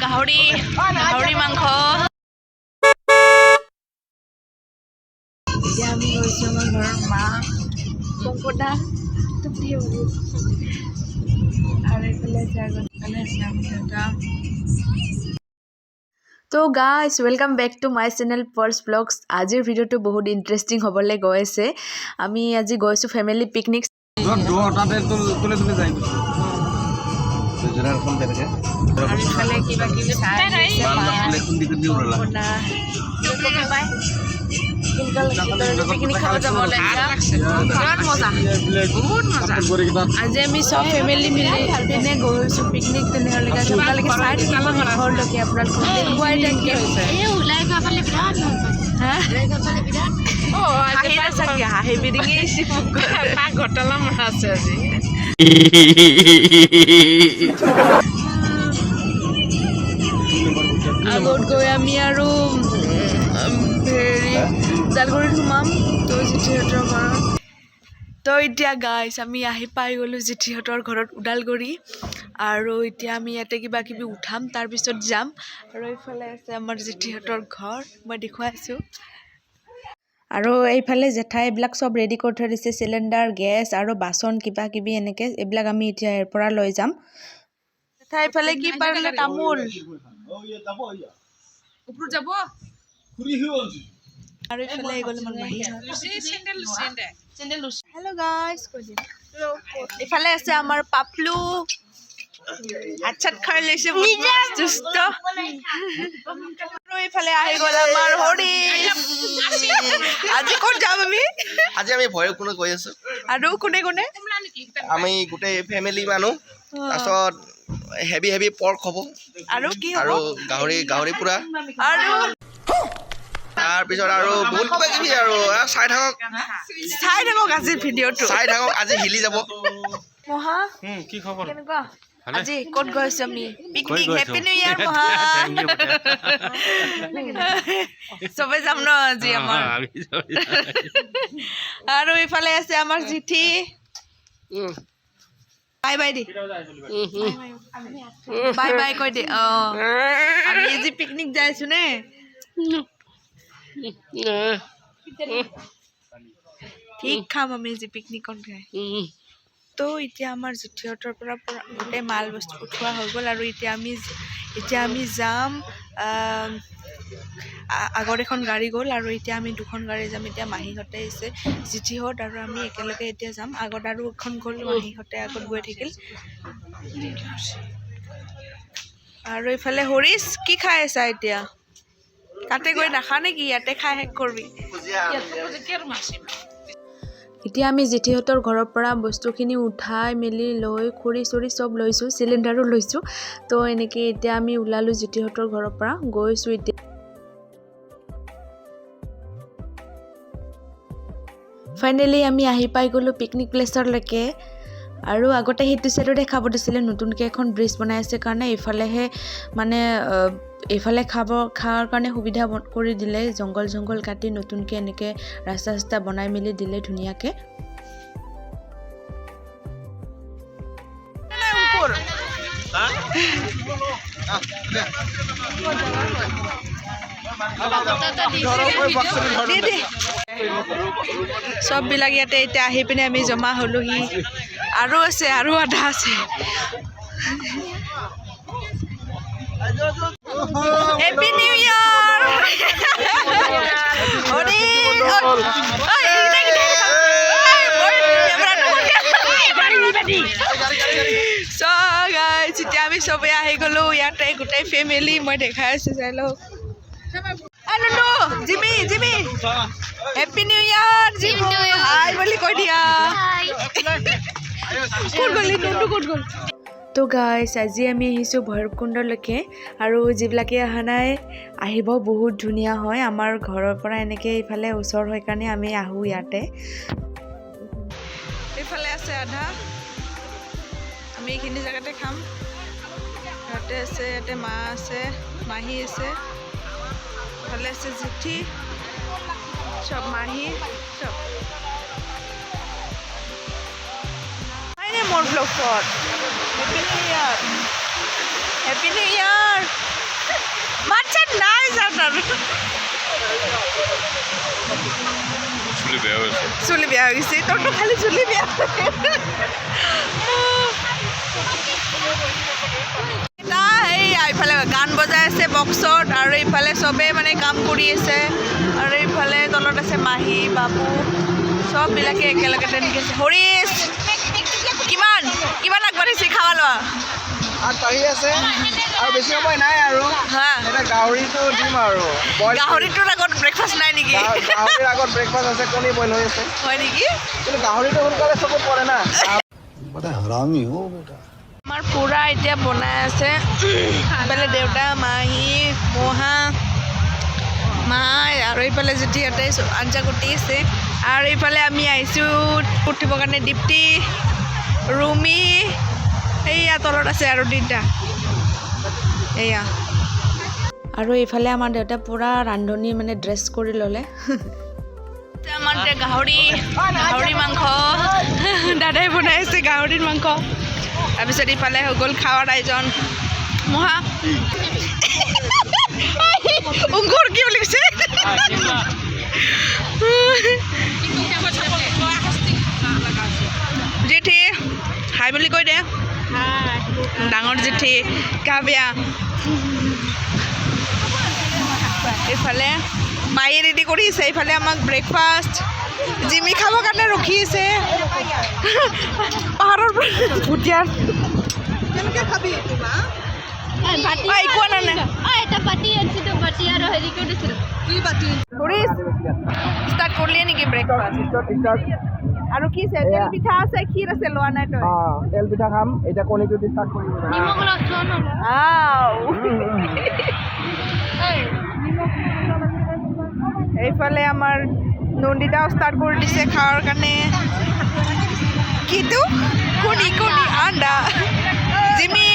গাহৰি মাংস এতিয়া আমি গৈছোঁ আমাৰ ঘৰৰ মা পংকদা আৰু এইফালে তো guys welcome back to my channel পলছ ব্লগছ। আজিৰ ভিডিঅ'টো বহুত ইণ্টাৰেষ্টিং হ'বলৈ গৈ আছে। আমি আজি গৈছোঁ ফেমিলি পিকনিক। ইফালে কিবা কিবি পিকনিক খাব যাব আজি আমি চব ফেমিলি মিলি পিনে গৈছোঁ পিকনিক। তেনেহ'লে আপোনালোকে চাই থাকিব ঘৰলৈকে আপোনালোকক দেখুৱাই থাকিব। হাঁহি বিৰিঙি ঘটনা মন আছে আজি। আগত গৈ আমি আৰু হেৰি জালগুৰিত সোমাম তো জেঠীহঁতৰ ঘৰত। তো এতিয়া গাইজ আমি আহি পাই গ'লোঁ জেঠীহঁতৰ ঘৰত ওদালগুৰি। আৰু এতিয়া আমি ইয়াতে কিবা কিবি উঠাম তাৰপিছত যাম। আৰু এইফালে আছে আমাৰ জেঠীহঁতৰ ঘৰ, মই দেখুৱাইছোঁ। আৰু এইফালে জেঠাই এইবিলাক চব ৰেডি কৰি থৈ দিছে, চিলিণ্ডাৰ গেছ আৰু বাচন কিবা কিবি এনেকৈ। এইবিলাক আমি এতিয়া ইয়াৰ পৰা লৈ যাম। জেঠাই এইফালে কি পাৰিলে তামোল আৰু এইফালে গ'ল আমাৰ মাহী। হেল্ল' গাইজ এইফালে আছে আমাৰ পাপলু আচ্ছাত খাই লৈছে দুষ্ট। এইফালে আহি গ'ল আমাৰ হৰি। আজি ক'ত যাম আমি? আজি আমি ভৈৰৱকুণ্ড গৈ আছো। আৰু কোনে কোনে? আমি গোটেই ফেমিলি মানুহ। তাৰপিছত হেভি পৰ্ক হ'ব আৰু কি আৰু গাহৰি পুৰা আৰু তাৰপিছত আৰু বহুত কিবা কিবি আৰু চাই থাকক আজি ভিডিঅ'টো আজি হিলি যাব। মহা কি খবৰ? কেনেকুৱা? আজি ক'ত গৈছো আমি? পিকনিক। হেপী নিউ ইয়াৰ মহা। চবে যাম ন আজি আমাৰ। আৰু ইফালে আছে আমাৰ জিঠি। Bye by the bye bye কৈ দে। আমি আজি পিকনিক যাইছো নে? ঠিক খাম আমি আজি পিকনিকত গাই। তো এতিয়া আমাৰ জেঠীহঁতৰ পৰা গোটেই মাল বস্তু উঠোৱা হৈ গ'ল। আৰু এতিয়া আমি যাম। আগত এখন গাড়ী গ'ল আৰু এতিয়া আমি দুখন গাড়ী যাম। এতিয়া মাহীহঁতে আহিছে, জেঠীহঁত আৰু আমি একেলগে এতিয়া যাম। আগত আৰু এখন গ'ল, মাহীহঁতে আগত গৈ থাকিল। আৰু এইফালে হৰিশ কি খাই আছা এতিয়া? তাতে গৈ নাখা নেকি? ইয়াতে খাই শেষ কৰবি। এতিয়া আমি জেঠীহঁতৰ ঘৰৰ পৰা বস্তুখিনি উঠাই মেলি লৈ খৰি চৰি চব লৈছোঁ, চিলিণ্ডাৰো লৈছোঁ। তো এনেকৈ এতিয়া আমি ওলালোঁ জেঠীহঁতৰ ঘৰৰ পৰা, গৈছোঁ এতিয়া। ফাইনেলি আমি আহি পাই গ'লোঁ পিকনিক প্লেচৰলৈকে। আৰু আগতে সেইটো চাইডতে খাব দিছিলে, নতুনকৈ এখন ব্ৰিজ বনাই আছে কাৰণে এইফালেহে মানে এইফালে খোৱাৰ কাৰণে সুবিধা কৰি দিলে। জংঘল কাটি নতুনকৈ এনেকৈ ৰাস্তা বনাই মেলি দিলে ধুনীয়াকৈ। চববিলাক ইয়াতে এতিয়া আহি পিনে আমি জমা হ'লোহি। আৰু আছে আৰু আধা আছে। হেপী নিউ ইয়াৰ। এতিয়া আমি চবেই আহি গ'লো ইয়াতে গোটেই ফেমিলি। মই দেখাই আছো চাই লওক। Jimmy happy new year. Hi বুলি কৈ দিয়া। ক'ত গ'লি? ক'ত গ'ল? তো গাইজ আজি আমি আহিছোঁ ভৈৰৱকুণ্ডলৈকে। আৰু যিবিলাকে অহা নাই আহিব, বহুত ধুনীয়া হয়। আমাৰ ঘৰৰ পৰা এনেকৈ ইফালে ওচৰ হয় কাৰণে আমি আহোঁ ইয়াতে। এইফালে আছে আধা, আমি এইখিনি জেগাতে খাম। ইয়াতে আছে, ইয়াতে মা আছে, মাহী আছে, ইফালে আছে জেঠী, চব মাহী চব নাই মোৰ ব্লগত হেপী নিউ ইয়াৰ মাতছে নাই জানাৰ চুলি বেয়া হৈ গৈছে তোৰ তো খালি চুলি বেয়া এইফালে গান বজাই আছে বক্সত আৰু এইফালে চবে মানে কাম কৰি আছে আৰু এইফালে তলত আছে মাহী বাবু চববিলাকে একেলগে তেনেকৈ আছে হৰিশ কিমান কিমান আগবাঢ়িছে খাৱা লোৱা আগবাঢ়ি আছে আৰু বেছি সময় নাই আৰু হা এটা গাহৰিটো দিম আৰু গাহৰিটোৰ আগত ব্ৰেকফাষ্ট নাই নেকি গাহৰিৰ আগত ব্ৰেকফাষ্ট আছে কণী বইল হৈ আছে হয় নেকি কিন্তু গাহৰিটো সোনকালে চকুত পৰে না हरामी हो बेटा আমাৰ পুৰা এতিয়া বনাই আছে এইফালে দেউতা মাহী মহা মাই আৰু এইফালে জেঠিহঁতে আঞ্জা কুটি আছে আৰু এইফালে আমি আহিছোঁ উঠিবৰ কাৰণে দীপ্তি ৰুমি এইয়া তলত আছে আৰু তিনিটা এয়া আৰু এইফালে আমাৰ দেউতা পুৰা ৰান্ধনি মানে ড্ৰেছ কৰি ল'লে আমাৰ গাহৰি মাংস দাদাই বনাই আছে গাহৰিৰ মাংস তাৰপিছত ইফালে হৈ গ'ল খাৱাৰ আয়োজন মহা অংকুৰ কি বুলি কৈছে জেঠি হাই বুলি কৈ দে ডাঙৰ জেঠি কাবিয়া এইফালে মায়ে ৰেডি কৰিছে এইফালে আমাক ব্ৰেকফাষ্ট জিমি খাবৰ কাৰণে ৰখি আছে পাহাৰৰ পৰা ভুটিয়াৰ কেনেকৈ খাবি ষ্টাৰ্ট কৰিলি নেকি ব্ৰেকফাষ্ট আৰু কি আছে তেল পিঠা আছে ক্ষীৰ আছে লোৱা নাই তই তেল পিঠা খাম এতিয়া কণীটো দি ষ্টাৰ্ট কৰিম এইফালে আমাৰ নন্দিতাও ষ্টাৰ্ট কৰি দিছে খাৱাৰ কাৰণে কিটো কণী আণ্ডা জিমি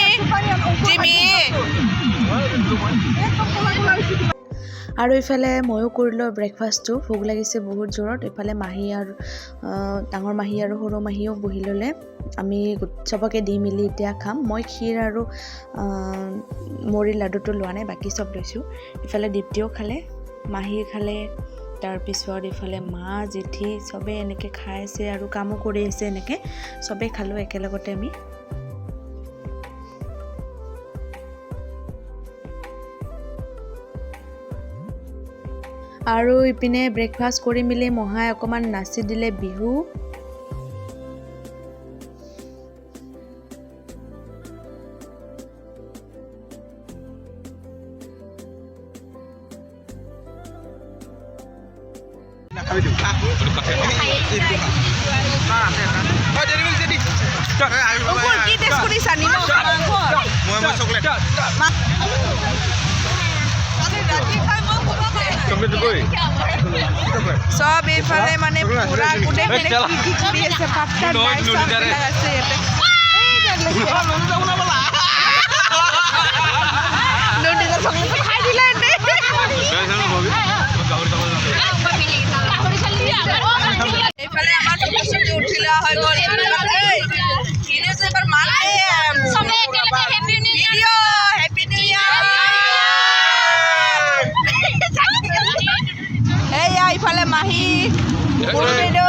আৰু এইফালে ময়ো কৰিলোঁ ব্ৰেকফাষ্টটো ভোক লাগিছে বহুত জোৰত এইফালে মাহী আৰু ডাঙৰ মাহী আৰু সৰু মাহীও বহি ল'লে আমি চবকে দি মেলি এতিয়া খাম মই ক্ষীৰ আৰু মুড়িৰ লাডুটো লোৱা নাই বাকী চব লৈছোঁ ইফালে দীপ্তিও খালে মাহী খালে তাৰপিছত ইফালে মা জেঠি চবেই এনেকৈ খাই আছে আৰু কামো কৰি আছে এনেকৈ চবেই খালোঁ একেলগতে আমি আৰু ইপিনে ব্ৰেকফাষ্ট কৰি মেলি মহাই অকণমান নাচি দিলে বিহু সব এইফালে মানে পুৰা গোটেই মানে কি কৰি আছে পাঁচটা আছে ইয়াতে খাই দিলে এইফালে আমাৰ ছবি উঠিলে হৈ গ'ল ইফালে মাহী মুৰ্মিদো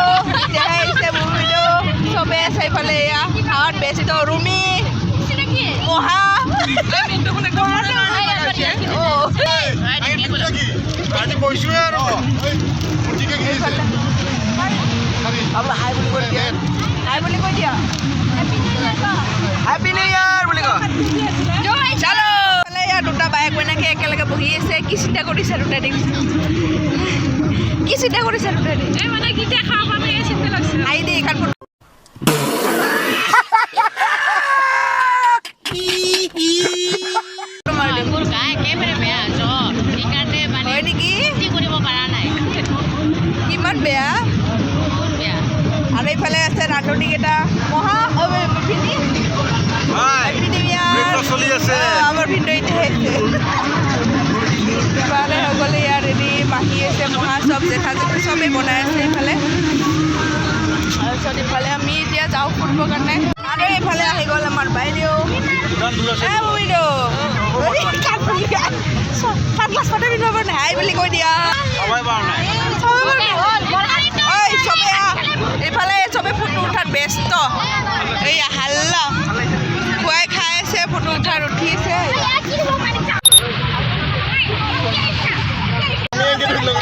আহিছে মুৰ্মিদো চবে আছে ইফালে এয়া খাৱাত বেছিত ৰুমি মহা দুটা বাইক এনেকে একেলগে বহি আছে কি চিন্তা কৰিছে দুটা দেখিছে কি চিন্তা কৰিছে দুটা মানে কেতিয়া খাব পাবি চিন্তা লাগিছে আহি দে এইখন কিমান বেয়া আৰু এইফালে আছে ৰান্ধনীকেইটা মহা আমাৰ ভিন্ন ইফালে হৈ গ'লে ইয়াৰ ৰেডি মাহী আছে মহা চব জেঠা জেঠি চবেই বনাই আছে এইফালে তাৰপিছত ইফালে আমি এতিয়া যাওঁ ফুৰিবৰ কাৰণে আৰু এইফালে আহি গ'ল আমাৰ বাইদেউ হাই বুলি কৈ দিয়া এইফালে চবে ফটো উঠাত ব্যস্ত এই হাল্লা খুৱাই খাই আছে ফটো উঠাত উঠিছে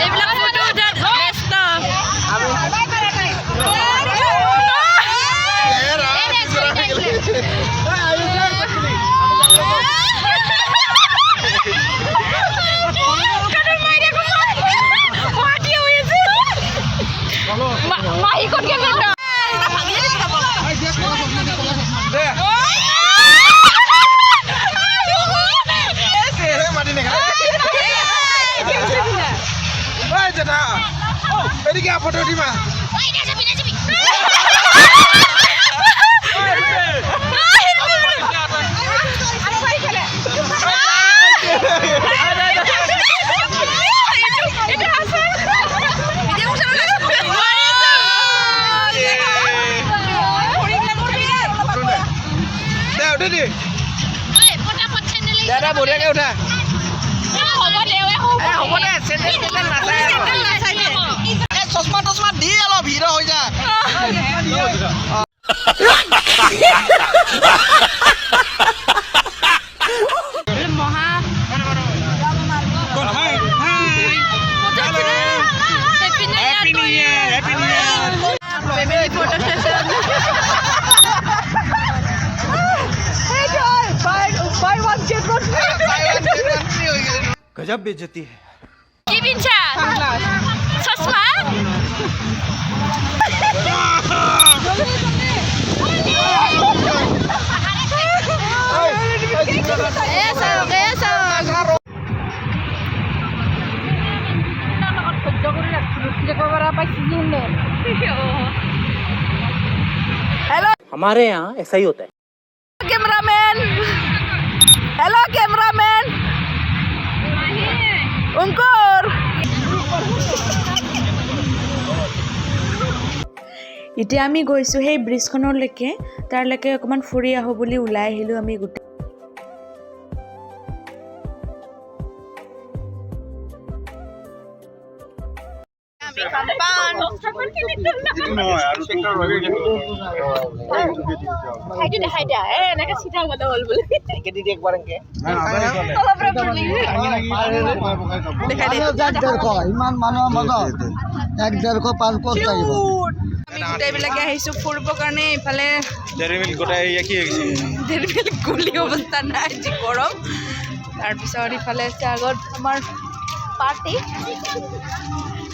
এইবিলাক ফটো উঠাত ব্যস্ত ফটো উঠিবা দাদা বঢ়িয়াকে উঠা হ'ব দে চশমা টচমা দি অলপ ভিৰ হৈ যা মহা गजब बेइज्जती है কি পিনছা চশমা हमारे यहाँ ऐसा ही होता है कैमरामैन हेलो कैमरामैन अंकुर এতিয়া আমি গৈছোঁ সেই ব্ৰিজখনলৈকে তাৰলৈকে অকণমান ফুৰি আহোঁ বুলি ওলাই আহিলোঁ আমি গোটেই ইমান মানুহৰ মাজত 1-1.5 পাঁচ পোষ্ট লাগিব আমি গোটেইবিলাকে আহিছোঁ ফুৰিবৰ কাৰণে ইফালে ডেৰি মিল্ক গোটাই কি হৈছে ডেৰি মিল্ক গলি অৱস্থা নাই যি গৰম তাৰপিছত ইফালে আছে আগত আমাৰ পাৰ্টি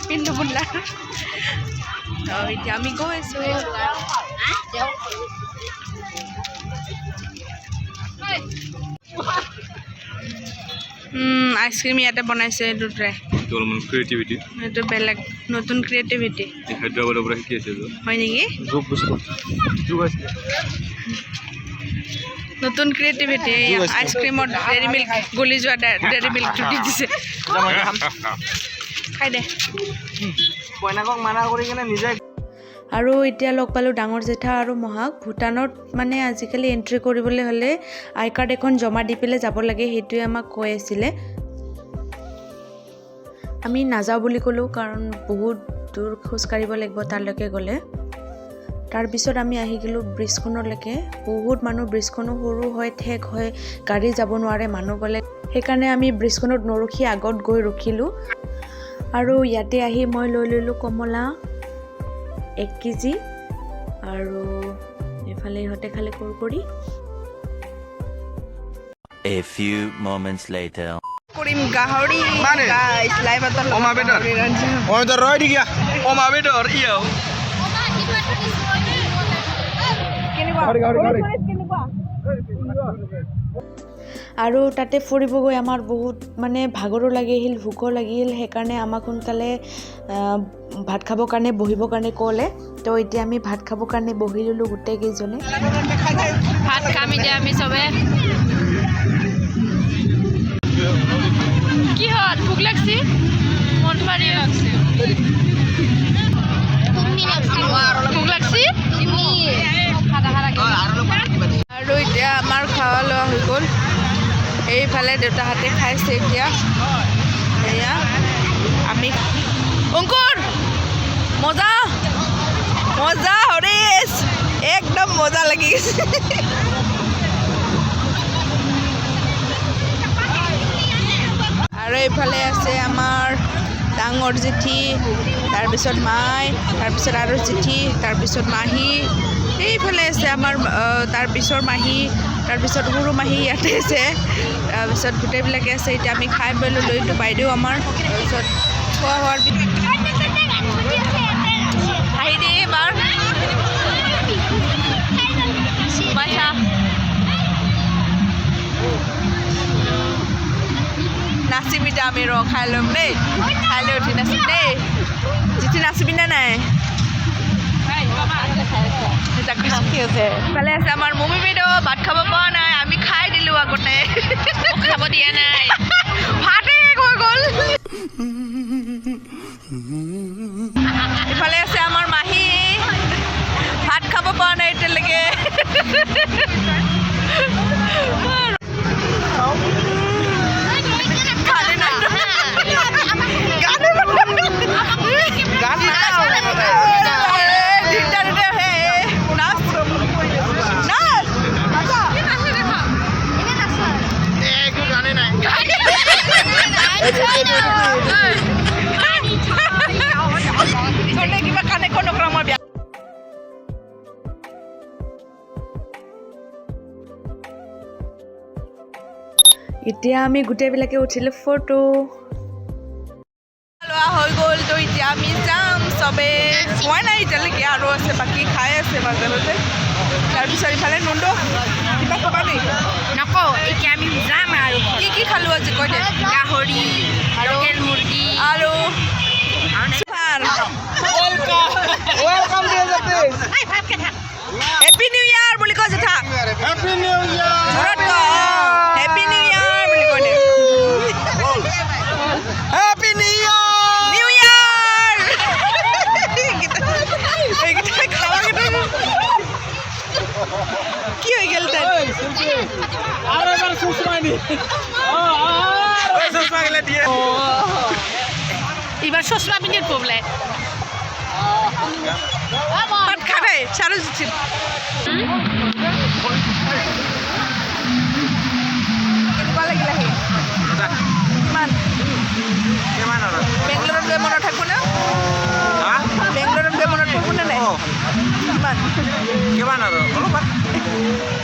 পিন্ধু বুল্লাৰ এতিয়া আমি গৈ আছোঁ আইচক্ৰীম ইয়াতে বনাইছে দুটাই ক্ৰিয়েটিভিটি এইটো বেলেগ নতুন ক্ৰিয়েটিভিটি হায়দৰাবাদৰ পৰা শিকি আছে হয় নেকি নতুন ক্ৰিয়েটিভিটি আইচক্ৰীমত ডেৰি মিল্ক গলি যোৱা ডেৰি মিল্কটো দি দিছে খাই দে কইনাকক মানা কৰি কিনে নিজে আৰু এতিয়া লগ পালোঁ ডাঙৰ জেঠা আৰু মহাক ভূটানত মানে আজিকালি এণ্ট্ৰি কৰিবলৈ হ'লে আই কাৰ্ড এখন জমা দি পেলাই যাব লাগে সেইটোৱে আমাক কৈ আছিলে আমি নাযাওঁ বুলি ক'লোঁ কাৰণ বহুত দূৰ খোজকাঢ়িব লাগিব তালৈকে গ'লে তাৰপিছত আমি আহি গ'লোঁ ব্ৰিজখনলৈকে বহুত মানুহ ব্ৰিজখনো সৰু হয় ঠেক হয় গাড়ী যাব নোৱাৰে মানুহ গ'লে সেইকাৰণে আমি ব্ৰিজখনত নৰখি আগত গৈ ৰখিলোঁ আৰু ইয়াতে আহি মই লৈ ল'লোঁ কমলা 1 কেজি আৰু এফালে ইহঁতে খালে কুৰকুৰি A few moments later কৰিম গাহৰি গাইস লাইভ আতৰ অমা বেদৰ মই তো ৰৈ দিগিয়া অমা বেদৰ ইও আৰু তাতে ফুৰিব গৈ আমাৰ বহুত মানে ভাগৰো লাগি আহিল ভোকো লাগিল সেইকাৰণে আমাক সোনকালে ভাত খাবৰ কাৰণে বহিবৰ কাৰণে ক'লে তো এতিয়া আমি ভাত খাবৰ কাৰণে বহি ল'লোঁ গোটেইকেইজনে ভাত খাম এতিয়া আমি চবে কি হ'ল ভোক লাগছি মন পাৰি লাগছে ভোক লাগছি আৰু এতিয়া আমাৰ খোৱা লোৱা হৈ গ'ল এইফালে দেউতাহঁতে খাইছে এতিয়া এয়া আমি অংকুৰ মজা মজা হৰিশ একদম মজা লাগি গৈছে আৰু এইফালে আছে আমাৰ ডাঙৰ জেঠি তাৰপিছত মাই তাৰপিছত আৰু জেঠি তাৰপিছত মাহী এইফালে আছে আমাৰ তাৰপিছৰ মাহী তাৰপিছত সৰু মাহী ইয়াতে আছে তাৰপিছত গোটেইবিলাকে আছে এতিয়া আমি খাই বৈ ল'লোঁ এইটো বাইদেউ আমাৰ তাৰপিছত খোৱা হোৱাৰ আহি দিয়ে এবাৰ মাইছা নাচিম এতিয়া আমি খাই ল'ম দেই খাই লৈ উঠি নাচিম দেই জিঠি নাচিবি নে নাই ভালে আছে আমাৰ মমি বাইদেউ ভাত খাব পৰা নাই আমি খাই দিলোঁ আগতে খাব দিয়া নাই ভাতে হৈ গ'ল ইফালে আছে আমাৰ মাহী ভাত খাব পৰা নাই এতিয়ালৈকে কিবা কানেকো নকৰা মই বিয়া এতিয়া আমি গোটেইবিলাকে উঠিলোঁ ফটো লোৱা হৈ গ'ল তো এতিয়া আমি যাম চবে খোৱা নাই এতিয়ালৈকে আৰু আছে বাকী খাই আছে মাজে মাজে তাৰপিছত ইফালে নুণ্ডো কিবা ক'বা নেকি নকওঁ এতিয়া আমি যাম আৰু কি খালোঁ আজি কৈ দে গাহৰি লোকেল মুৰ্গী আৰু হেপী নিউ ইয়াৰ বুলি কৈ জেঠা happy new year happy new year বুলি কৈ দে happy new year new year এইকেইটা খাৱা কি হৈ গ'ল তাই আৰু এবাৰ সুষমা নি সুষমা গলে দিয়ে এবাৰ সুষমা পিনেৰ প্ৰবলেম পাট খাবে সাৰো দিচ্ছি কেনেকুৱা লাগিলে আহি কিমান বেংগলোৰত গৈ মনত থাকো না বেংগলোৰত গৈ মনত থাকো নে নাই কিমান আৰু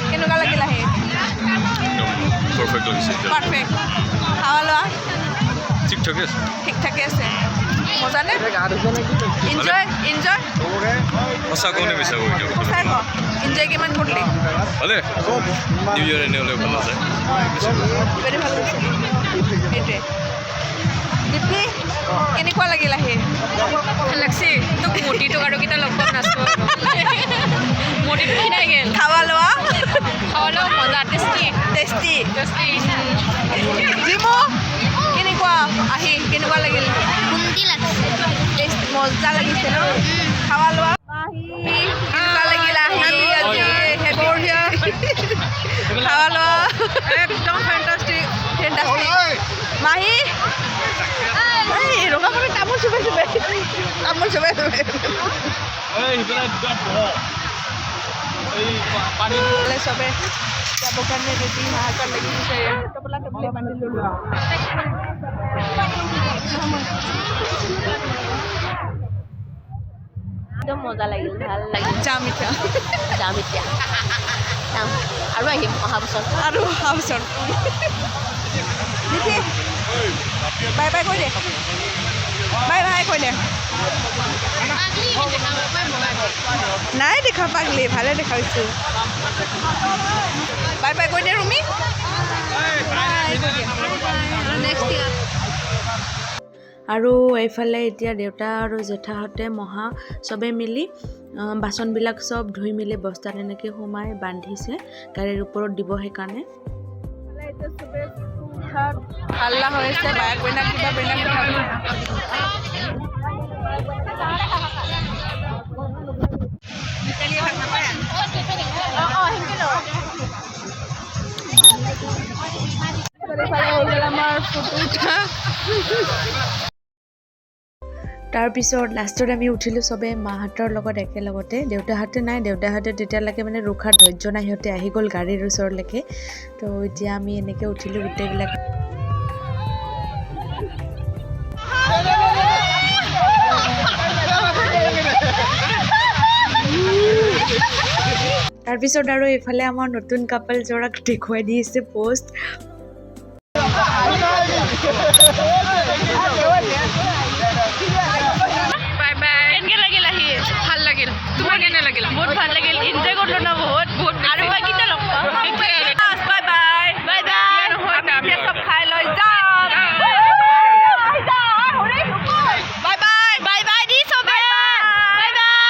কেনেকুৱা লাগিলে আহি পাৰফেক্ট খাওয়া লোৱা ঠিকঠাকে আছে মজা নে এনজয় এনজয় সঁচা কোনে বিচাৰ সঁচাই ক এনজয় কিমান কৰিলি ভালে নিউ ইয়েৰ এনে হ'লে ভাল আছে very ভাল লাগিছে সেইটোৱে দীপ্তি কেনেকুৱা লাগিল আহি ভাল লাগছে তোক মটিটো আৰু কেইটা লগ পাম নাচব মটিটো খিনাই গ'ল খাৱা লোৱা মজা টেষ্টি টেষ্টি টেষ্টি জিমো কেনেকুৱা আহি কেনেকুৱা লাগিল কুন্তি লাগছে টেষ্ট মজা লাগিছে ন খাৱা লোৱা কেনেকুৱা লাগিল আহি আজি বঢ়িয়া খাৱা লোৱা একদম ফেণ্টাষ্টিক ফেণ্টাষ্টিক মাহী ৰঙা কৰি তামোল চুবাই চুবাই চবে যাবৰ কাৰণে ৰেডি হাহাকাৰ লাগি গৈছে টপলা টপলা বান্ধি ল'লো একদম মজা লাগিল ভাল লাগিল যাম এতিয়া যাম আৰু আহিম অহা বছৰ বাই বাই কৈ দে বাই বাই কৈ দে নাই দেখা পাগলি ভালে দেখাইছোঁ বাই বাই কৈ দে ৰুমি আৰু এইফালে এতিয়া দেউতা আৰু জেঠাহঁতে মহা চবে মিলি বাচনবিলাক চব ধুই মেলি বস্তাত এনেকৈ সোমাই বান্ধিছে গাড়ীৰ ওপৰত দিব সেইকাৰণে কোঠাত হাল্লা হৈ আছে বায়েক বইনাক কিবা বইনাক আমাৰ ফটো উঠা তাৰপিছত লাষ্টত আমি উঠিলোঁ চবে মাহঁতৰ লগত একেলগতে দেউতাহঁতে নাই দেউতাহঁতে তেতিয়ালৈকে মানে ৰখাৰ ধৈৰ্য নাই সিহঁতে আহি গ'ল গাড়ীৰ ওচৰলৈকে তো এতিয়া আমি এনেকৈ উঠিলোঁ গোটেইবিলাক তাৰপিছত আৰু এইফালে আমাৰ নতুন কাপল যোৰাক দেখুৱাই দিছে পোষ্ট কেনেকৈ লাগিল আহি ভাল লাগিল তোমাৰ কেনে লাগিল বহুত ভাল লাগিল এনজয় কৰিলোঁ ন বহুত বহুত আৰু মই কেতিয়া লগ পাম বাই বাই বাই বাই আমি চব খাই লৈ যাম bye bye bye by the চবে বাই বাই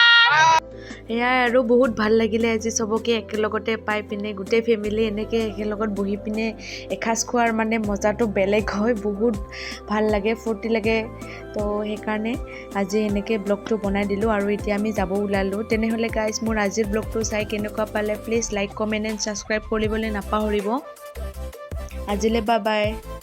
এয়াই আৰু বহুত ভাল লাগিলে আজি চবকে একেলগতে পাই পিনে গোটেই ফেমিলি এনেকৈ একেলগত বহি পিনে এসাঁজ খোৱাৰ মানে মজাটো বেলেগ হয় বহুত ভাল লাগে ফূৰ্তি লাগে তো সেইকাৰণে আজি এনেকৈ ব্লগটো বনাই দিলোঁ আৰু এতিয়া আমি যাব ওলালোঁ তেনেহ'লে গাইজ মোৰ আজিৰ ব্লগটো চাই কেনেকুৱা পালে please like comment and subscribe কৰিবলৈ নাপাহৰিব আজিলৈ বাই বাই